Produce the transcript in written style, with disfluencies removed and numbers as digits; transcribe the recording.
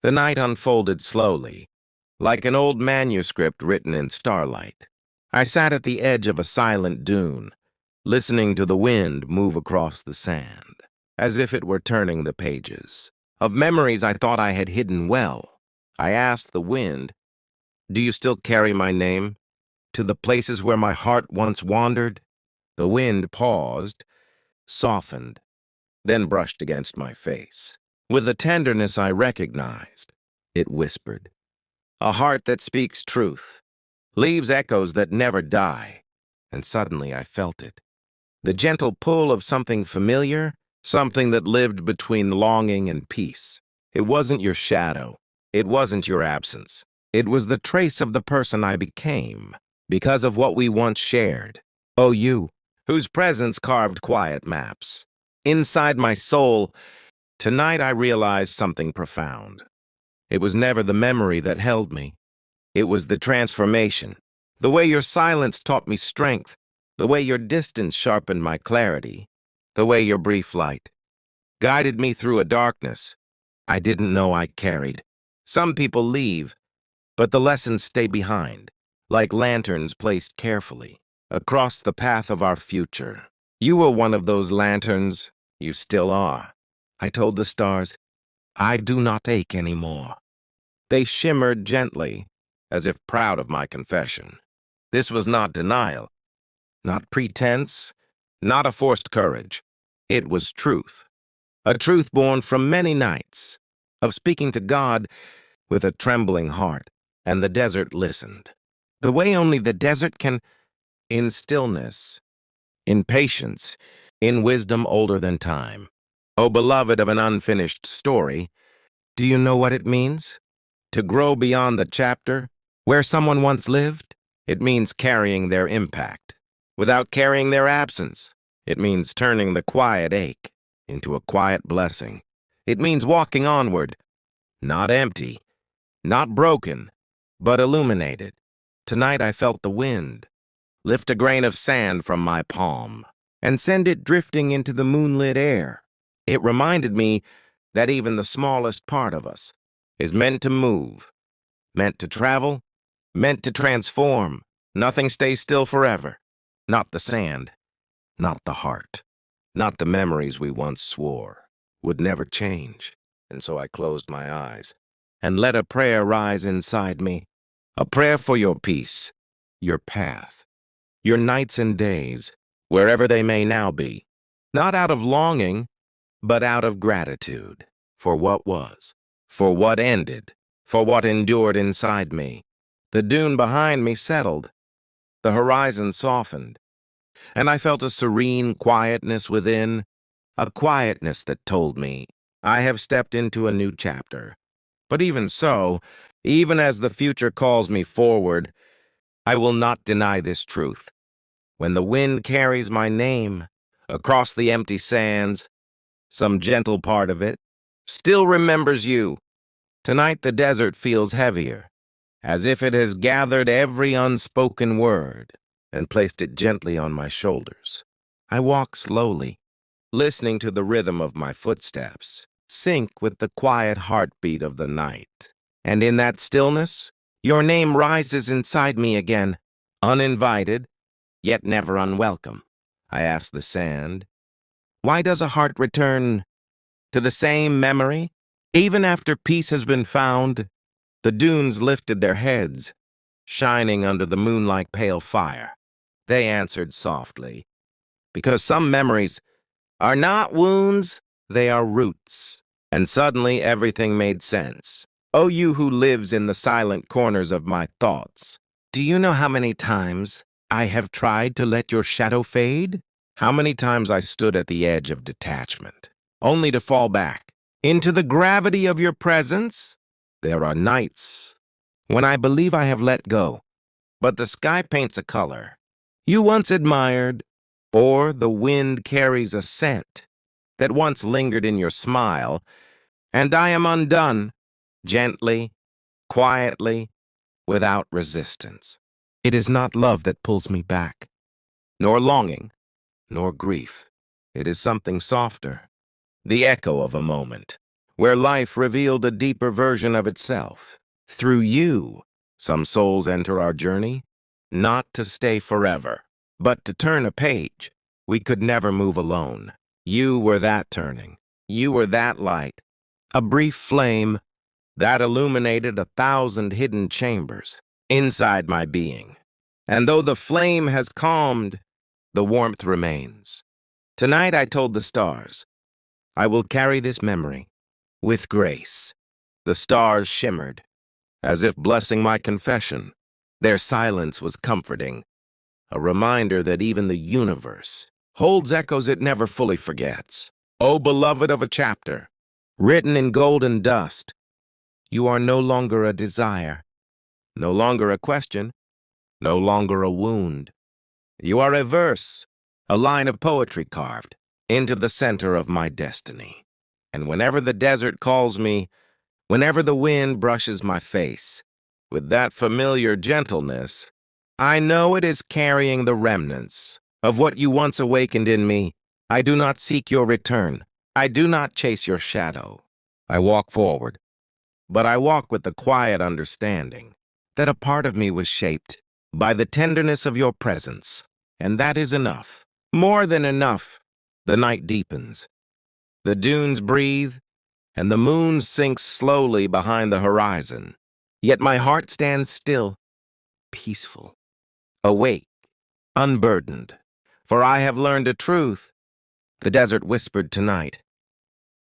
The night unfolded slowly, like an old manuscript written in starlight. I sat at the edge of a silent dune, listening to the wind move across the sand, as if it were turning the pages. Of memories I thought I had hidden well, I asked the wind, "Do you still carry my name? To the places where my heart once wandered?" The wind paused, softened, then brushed against my face. With a tenderness I recognized, it whispered, "A heart that speaks truth, leaves echoes that never die." And suddenly I felt it. The gentle pull of something familiar, something that lived between longing and peace. It wasn't your shadow. It wasn't your absence. It was the trace of the person I became, because of what we once shared. Oh, you, whose presence carved quiet maps. Inside my soul, tonight I realized something profound. It was never the memory that held me. It was the transformation. The way your silence taught me strength. The way your distance sharpened my clarity. The way your brief light guided me through a darkness I didn't know I carried. Some people leave, but the lessons stay behind, like lanterns placed carefully across the path of our future. You were one of those lanterns. You still are. I told the stars, "I do not ache anymore." They shimmered gently, as if proud of my confession. This was not denial, not pretense, not a forced courage. It was truth. A truth born from many nights of speaking to God with a trembling heart, and the desert listened. The way only the desert can, in stillness, in patience, in wisdom older than time. O beloved of an unfinished story, do you know what it means? To grow beyond the chapter where someone once lived? It means carrying their impact without carrying their absence. It means turning the quiet ache into a quiet blessing. It means walking onward, not empty, not broken, but illuminated. Tonight I felt the wind lift a grain of sand from my palm and send it drifting into the moonlit air. It reminded me that even the smallest part of us is meant to move, meant to travel, meant to transform. Nothing stays still forever. Not the sand, not the heart, not the memories we once swore would never change. And so I closed my eyes and let a prayer rise inside me, a prayer for your peace, your path, your nights and days, wherever they may now be, not out of longing, but out of gratitude for what was, for what ended, for what endured inside me. The dune behind me settled, the horizon softened, and I felt a serene quietness within, a quietness that told me I have stepped into a new chapter. But even so, even as the future calls me forward, I will not deny this truth. When the wind carries my name across the empty sands, some gentle part of it still remembers you. Tonight the desert feels heavier, as if it has gathered every unspoken word and placed it gently on my shoulders. I walk slowly, listening to the rhythm of my footsteps sync with the quiet heartbeat of the night. And in that stillness, your name rises inside me again, uninvited, yet never unwelcome. I ask the sand, why does a heart return to the same memory, even after peace has been found? The dunes lifted their heads, shining under the moon-like pale fire. They answered softly, because some memories are not wounds, they are roots. And suddenly everything made sense. Oh, you who lives in the silent corners of my thoughts, do you know how many times I have tried to let your shadow fade? How many times I stood at the edge of detachment, only to fall back into the gravity of your presence? There are nights when I believe I have let go, but the sky paints a color you once admired, or the wind carries a scent that once lingered in your smile, and I am undone, gently, quietly, without resistance. It is not love that pulls me back, nor longing, nor grief. It is something softer, the echo of a moment, where life revealed a deeper version of itself. Through you, some souls enter our journey, not to stay forever, but to turn a page. We could never move alone. You were that turning. You were that light, a brief flame that illuminated 1,000 hidden chambers inside my being. And though the flame has calmed, the warmth remains. Tonight I told the stars, I will carry this memory with grace. The stars shimmered, as if blessing my confession. Their silence was comforting, a reminder that even the universe holds echoes it never fully forgets. O beloved of a chapter, written in golden dust, you are no longer a desire, no longer a question, no longer a wound. You are a verse, a line of poetry carved into the center of my destiny. And whenever the desert calls me, whenever the wind brushes my face, with that familiar gentleness, I know it is carrying the remnants of what you once awakened in me. I do not seek your return. I do not chase your shadow. I walk forward, but I walk with the quiet understanding that a part of me was shaped by the tenderness of your presence, and that is enough. More than enough. The night deepens. The dunes breathe, and the moon sinks slowly behind the horizon. Yet my heart stands still, peaceful, awake, unburdened. For I have learned a truth. The desert whispered tonight,